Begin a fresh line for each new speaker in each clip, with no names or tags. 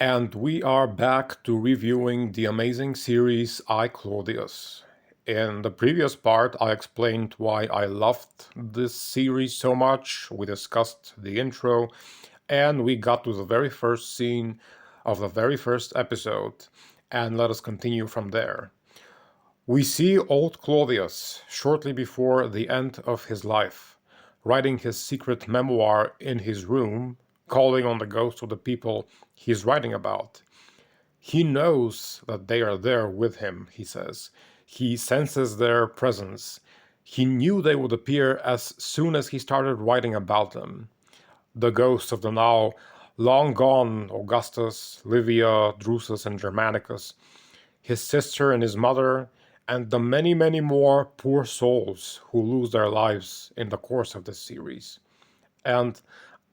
And we are back to reviewing the amazing series Claudius. In the previous part, I explained why I loved this series so much. We discussed the intro, and we got to the very first scene of the very first episode. And let us continue from there. We see old Claudius shortly before the end of his life, writing his secret memoir in his room, calling on the ghosts of the people he's writing about. He knows that they are there with him, he says. He senses their presence. He knew they would appear as soon as he started writing about them. The ghosts of the now long gone Augustus, Livia, Drusus, and Germanicus, his sister and his mother, and the many, many more poor souls who lose their lives in the course of this series. And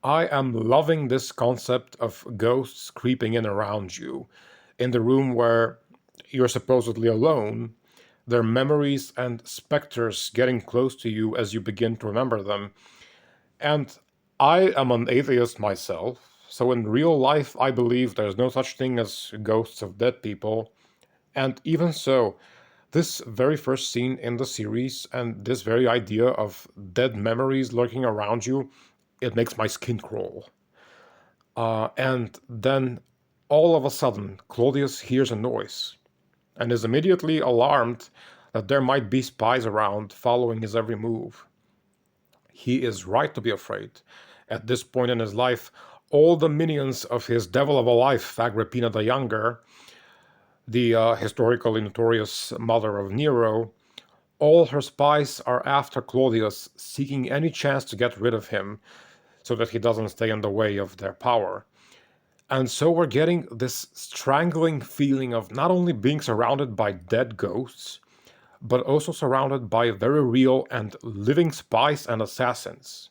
I am loving this concept of ghosts creeping in around you in the room where you're supposedly alone, their memories and specters getting close to you as you begin to remember them. And I am an atheist myself, so in real life I believe there's no such thing as ghosts of dead people. And even so, this very first scene in the series and this very idea of dead memories lurking around you, it makes my skin crawl. And then all of a sudden, Claudius hears a noise and is immediately alarmed that there might be spies around following his every move. He is right to be afraid. At this point in his life, all the minions of his devil of a life, Agrippina the Younger, the historically notorious mother of Nero, all her spies are after Claudius, seeking any chance to get rid of him so that he doesn't stay in the way of their power. And so we're getting this strangling feeling of not only being surrounded by dead ghosts, but also surrounded by very real and living spies and assassins.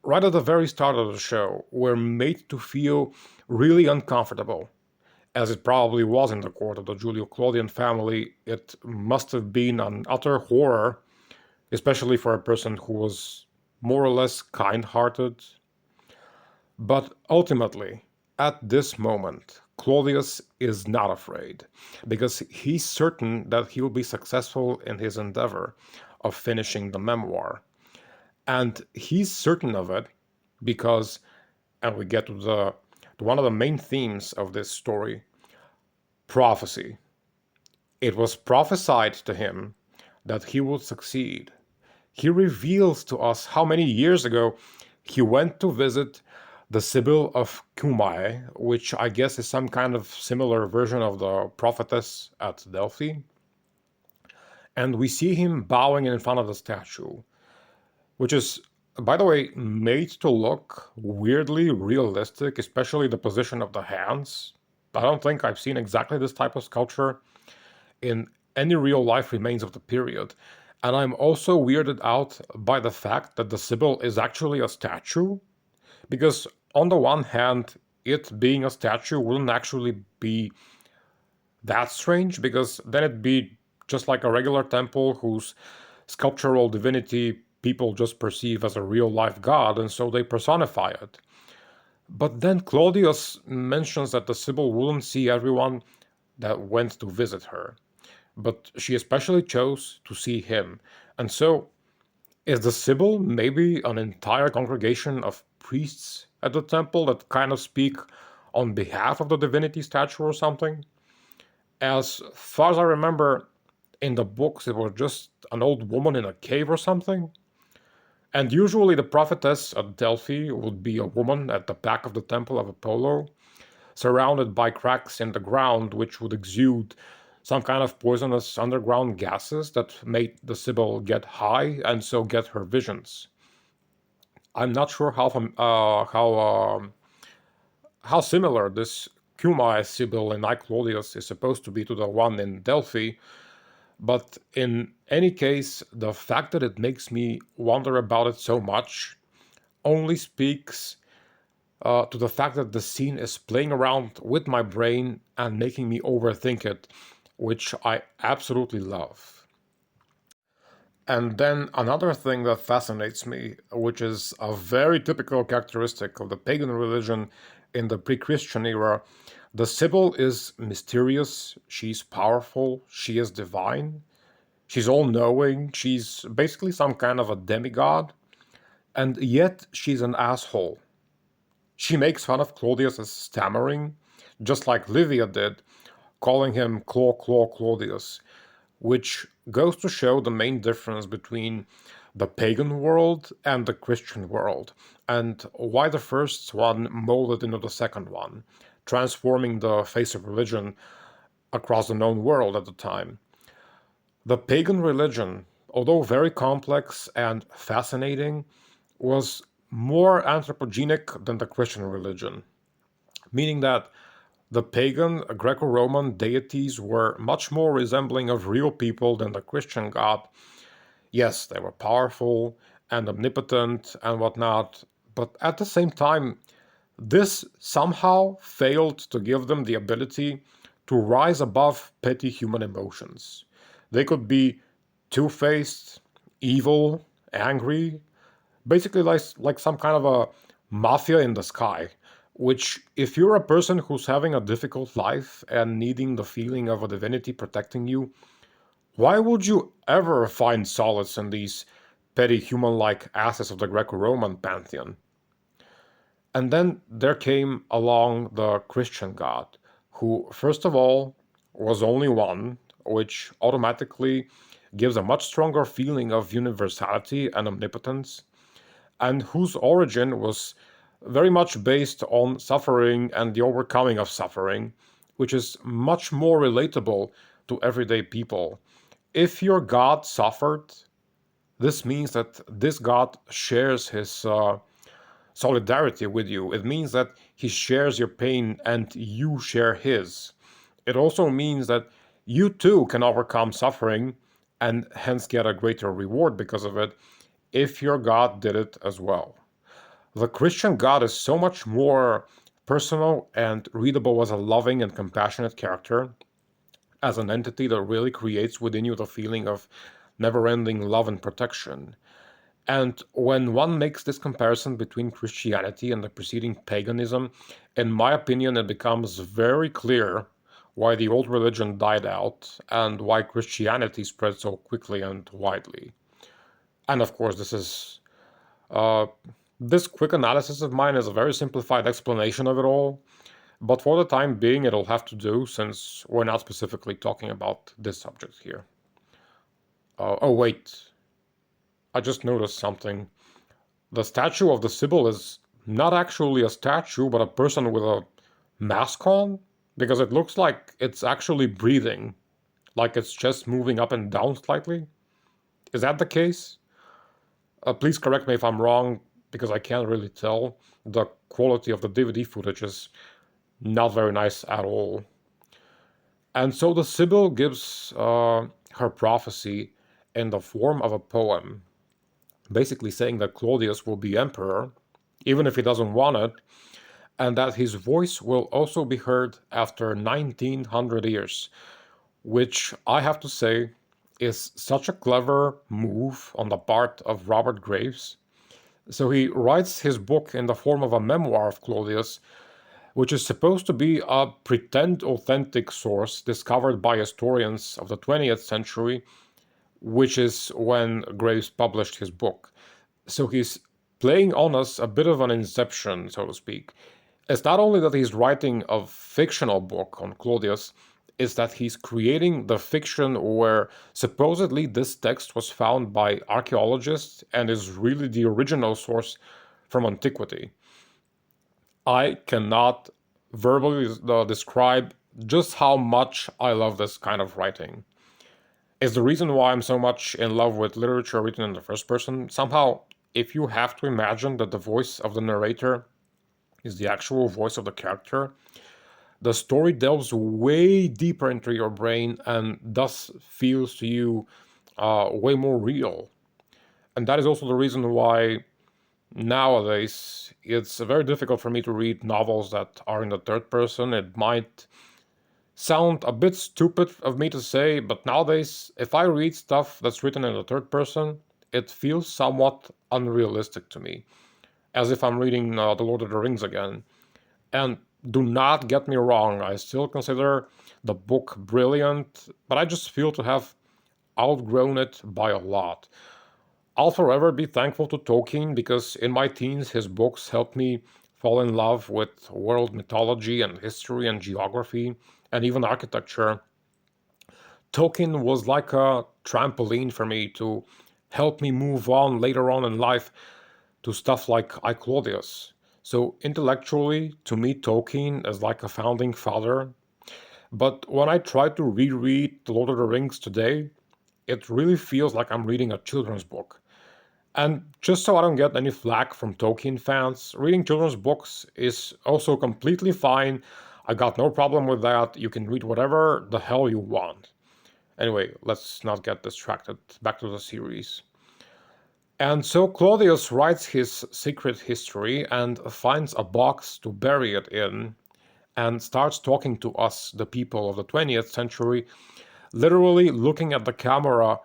Right at the very start of the show, we're made to feel really uncomfortable. As it probably was in the court of the Julio Claudian family, it must have been an utter horror, especially for a person who was more or less kind hearted. But ultimately, at this moment, Claudius is not afraid, because he's certain that he will be successful in his endeavor of finishing the memoir. And he's certain of it because, and we get to one of the main themes of this story, prophecy. It was prophesied to him that he would succeed. He reveals to us how many years ago he went to visit the Sibyl of Cumae, which I guess is some kind of similar version of the prophetess at Delphi. And we see him bowing in front of the statue, which is, by the way, made to look weirdly realistic, especially the position of the hands. I don't think I've seen exactly this type of sculpture in any real life remains of the period. And I'm also weirded out by the fact that the Sibyl is actually a statue, because on the one hand, it being a statue wouldn't actually be that strange, because then it'd be just like a regular temple whose sculptural divinity people just perceive as a real life god, and so they personify it. But then Claudius mentions that the Sibyl wouldn't see everyone that went to visit her, but she especially chose to see him. And so, is the Sibyl maybe an entire congregation of priests at the temple that kind of speak on behalf of the divinity statue or something? As far as I remember, in the books, it was just an old woman in a cave or something. And usually, the prophetess at Delphi would be a woman at the back of the temple of Apollo, surrounded by cracks in the ground which would exude some kind of poisonous underground gases that made the Sibyl get high and so get her visions. I'm not sure how similar this Cumae Sibyl in I Claudius is supposed to be to the one in Delphi, but in any case, the fact that it makes me wonder about it so much only speaks to the fact that the scene is playing around with my brain and making me overthink it, which I absolutely love. And then another thing that fascinates me, which is a very typical characteristic of the pagan religion in the pre Christian era, The Sibyl is mysterious, she's powerful, she is divine, she's all knowing, she's basically some kind of a demigod, and yet she's an asshole. She makes fun of Claudius' stammering, just like Livia did, calling him Claudius, which goes to show the main difference between the pagan world and the Christian world, and why the first one molded into the second one, transforming the face of religion across the known world at the time. The pagan religion, although very complex and fascinating, was more anthropogenic than the Christian religion, meaning that the pagan Greco-Roman deities were much more resembling of real people than the Christian God. Yes, they were powerful and omnipotent and whatnot, but at the same time, this somehow failed to give them the ability to rise above petty human emotions. They could be two-faced, evil, angry, basically like some kind of a mafia in the sky. Which, if you're a person who's having a difficult life and needing the feeling of a divinity protecting you, why would you ever find solace in these petty human like asses of the Greco Roman pantheon? And then there came along the Christian God, who, first of all, was only one, which automatically gives a much stronger feeling of universality and omnipotence, and whose origin was very much based on suffering and the overcoming of suffering, which is much more relatable to everyday people. If your God suffered, this means that this God shares his solidarity with you. It means that he shares your pain and you share his. It also means that you too can overcome suffering and hence get a greater reward because of it if your God did it as well. The Christian God is so much more personal and readable as a loving and compassionate character, as an entity that really creates within you the feeling of never-ending love and protection. And when one makes this comparison between Christianity and the preceding paganism, in my opinion, it becomes very clear why the old religion died out and why Christianity spread so quickly and widely. And of course, uh, this quick analysis of mine is a very simplified explanation of it all, but for the time being, it'll have to do since we're not specifically talking about this subject here. Oh, wait. I just noticed something. The statue of the Sibyl is not actually a statue, but a person with a mask on, because it looks like it's actually breathing, like it's just moving up and down slightly. Is that the case? Please correct me if I'm wrong, because I can't really tell. The quality of the DVD footage is not very nice at all. And so the Sibyl gives her prophecy in the form of a poem, basically saying that Claudius will be emperor, even if he doesn't want it, and that his voice will also be heard after 1900 years, which I have to say is such a clever move on the part of Robert Graves. So he writes his book in the form of a memoir of Claudius, which is supposed to be a pretend authentic source discovered by historians of the 20th century, which is when Graves published his book. So he's playing on us a bit of an inception, so to speak. It's not only that he's writing a fictional book on Claudius, it's that he's creating the fiction where supposedly this text was found by archaeologists and is really the original source from antiquity. I cannot verbally describe just how much I love this kind of writing. It's the reason why I'm so much in love with literature written in the first person. Somehow, if you have to imagine that the voice of the narrator is the actual voice of the character, the story delves way deeper into your brain and thus feels to you way more real. And that is also the reason why nowadays it's very difficult for me to read novels that are in the third person. It might sound a bit stupid of me to say, but nowadays, if I read stuff that's written in the third person, it feels somewhat unrealistic to me, as if I'm reading The Lord of the Rings again. And do not get me wrong, I still consider the book brilliant, but I just feel to have outgrown it by a lot. I'll forever be thankful to Tolkien because in my teens his books helped me fall in love with world mythology and history and geography and even architecture. Tolkien was like a trampoline for me to help me move on later on in life to stuff like I, Claudius. So intellectually, to me, Tolkien is like a founding father. But when I try to reread The Lord of the Rings today, it really feels like I'm reading a children's book. And just so I don't get any flack from Tolkien fans, reading children's books is also completely fine. I got no problem with that. You can read whatever the hell you want. Anyway, let's not get distracted. Back to the series. And so Claudius writes his secret history and finds a box to bury it in and starts talking to us, the people of the 20th century, literally looking at the camera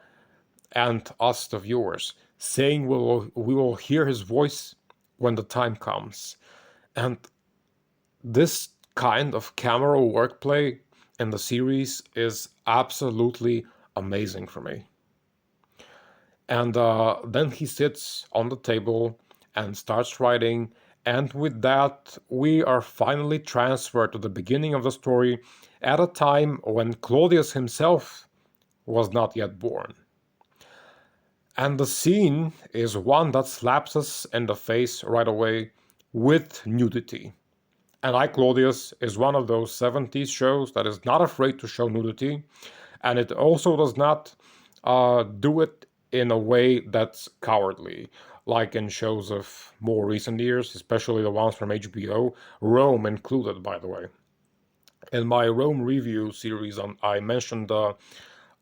and us, the viewers, saying we will hear his voice when the time comes. And this kind of camera workplay in the series is absolutely amazing for me. And then he sits on the table and starts writing. And with that, we are finally transferred to the beginning of the story at a time when Claudius himself was not yet born. And the scene is one that slaps us in the face right away with nudity. And I, Claudius is one of those 70s shows that is not afraid to show nudity, and it also does not do it in a way that's cowardly, like in shows of more recent years, especially the ones from HBO, Rome included, by the way. In my Rome review series, I mentioned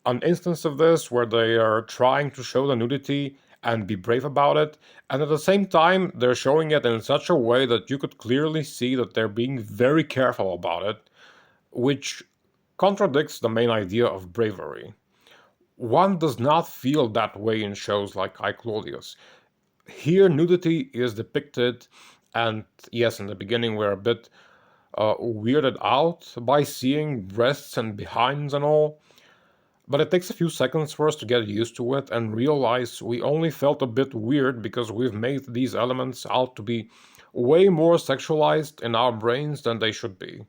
an instance of this where they are trying to show the nudity and be brave about it, and at the same time, they're showing it in such a way that you could clearly see that they're being very careful about it, which contradicts the main idea of bravery. One does not feel that way in shows like I, Claudius. Here, nudity is depicted, and yes, in the beginning we're a bit weirded out by seeing breasts and behinds and all, but it takes a few seconds for us to get used to it and realize we only felt a bit weird because we've made these elements out to be way more sexualized in our brains than they should be.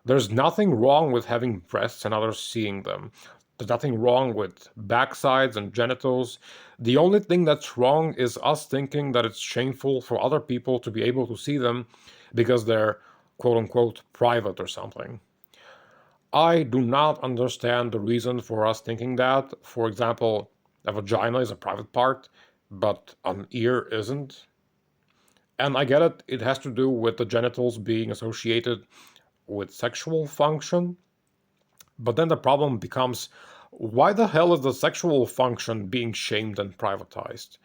There's nothing wrong with having breasts and others seeing them. There's nothing wrong with backsides and genitals. The only thing that's wrong is us thinking that it's shameful for other people to be able to see them because they're quote unquote private or something. I do not understand the reason for us thinking that. For example, a vagina is a private part, but an ear isn't. And I get it, it has to do with the genitals being associated with sexual function. But then the problem becomes why the hell is the sexual function being shamed and privatized?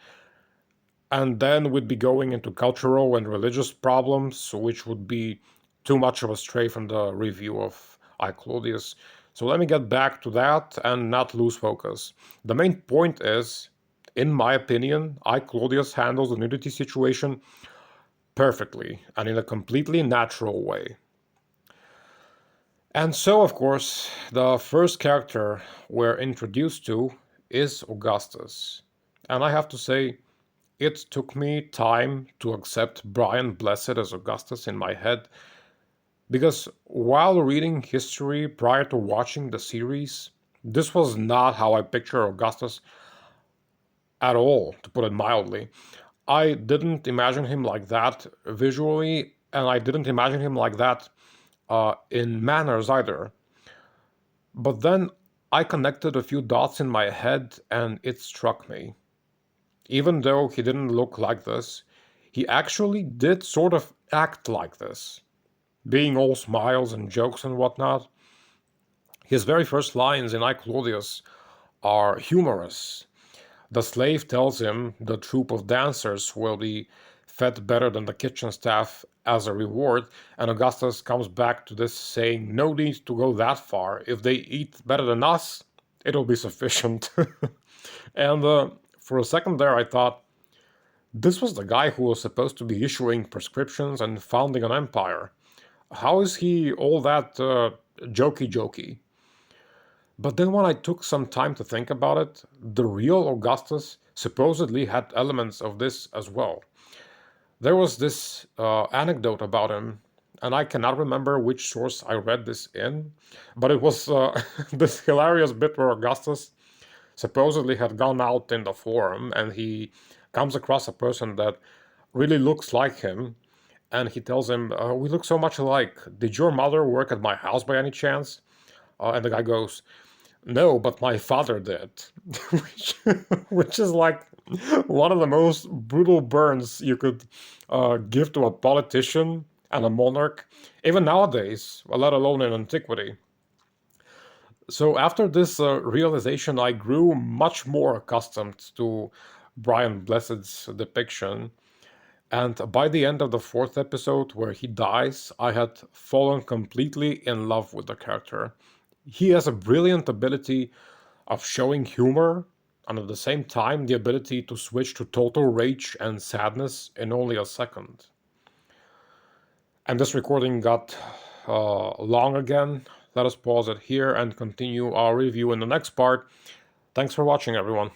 And then we'd be going into cultural and religious problems, which would be too much of a stray from the review of I, Claudius. So let me get back to that and not lose focus. The main point is, in my opinion, I, Claudius handles the nudity situation perfectly and in a completely natural way. And so, of course, the first character we're introduced to is Augustus. And I have to say, it took me time to accept Brian Blessed as Augustus in my head, because while reading history prior to watching the series, this was not how I picture Augustus at all, to put it mildly. I didn't imagine him like that visually, and I didn't imagine him like that in manners either. But then I connected a few dots in my head and it struck me. Even though he didn't look like this, he actually did sort of act like this, being all smiles and jokes and whatnot. His very first lines in I, Claudius are humorous. The slave tells him the troupe of dancers will be fed better than the kitchen staff as a reward, and Augustus comes back to this saying, no need to go that far. If they eat better than us, it'll be sufficient. And for a second there, I thought, this was the guy who was supposed to be issuing prescriptions and founding an empire. how is he all that jokey jokey? But then when I took some time to think about it, the real Augustus supposedly had elements of this as well. There was this anecdote about him, and I cannot remember which source I read this in, but it was this hilarious bit where Augustus supposedly had gone out in the forum and he comes across a person that really looks like him, and he tells him, "We look so much alike. Did your mother work at my house by any chance?" And the guy goes, "No, but my father did," which, which is like one of the most brutal burns you could give to a politician and a monarch, even nowadays, let alone in antiquity. So after this realization, I grew much more accustomed to Brian Blessed's depiction. And by the end of the fourth episode, where he dies, I had fallen completely in love with the character. He has a brilliant ability of showing humor, and at the same time, the ability to switch to total rage and sadness in only a second. And this recording got long again. Let us pause it here and continue our review in the next part. Thanks for watching, everyone.